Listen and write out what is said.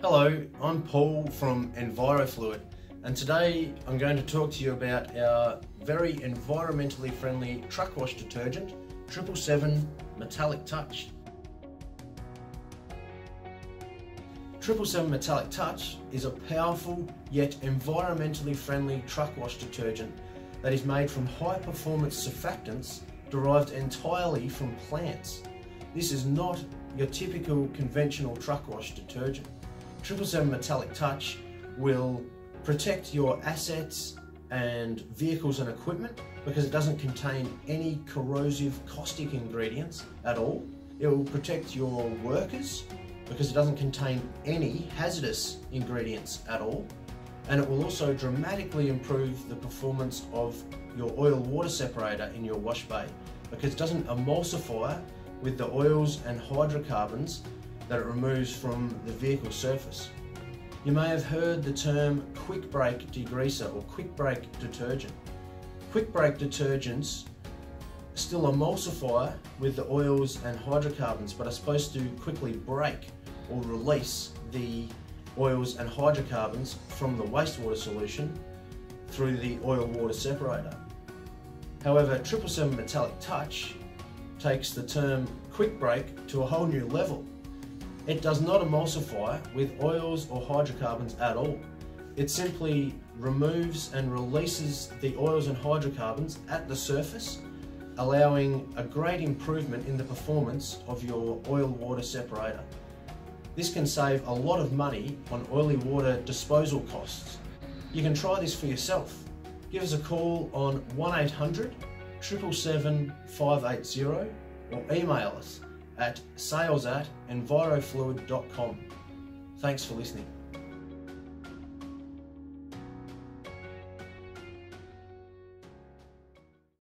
Hello, I'm Paul from EnviroFluid, and today I'm going to talk to you about our very environmentally friendly truck wash detergent, 777 Metallic Touch. 777 Metallic Touch is a powerful yet environmentally friendly truck wash detergent that is made from high performance surfactants derived entirely from plants. This is not your typical conventional truck wash detergent. 777 Metallic Touch will protect your assets and vehicles and equipment because it doesn't contain any corrosive caustic ingredients at all. It will protect your workers because it doesn't contain any hazardous ingredients at all. And it will also dramatically improve the performance of your oil water separator in your wash bay because it doesn't emulsify with the oils and hydrocarbons that it removes from the vehicle surface. You may have heard the term quick break degreaser or quick break detergent. Quick break detergents still emulsify with the oils and hydrocarbons but are supposed to quickly break or release the oils and hydrocarbons from the wastewater solution through the oil water separator. However, 777 Metallic Touch takes the term quick break to a whole new level. It does not emulsify with oils or hydrocarbons at all. It simply removes and releases the oils and hydrocarbons at the surface, allowing a great improvement in the performance of your oil water separator. This can save a lot of money on oily water disposal costs. You can try this for yourself. Give us a call on 1-800-777-580 or email us at sales@envirofluid.com. Thanks for listening.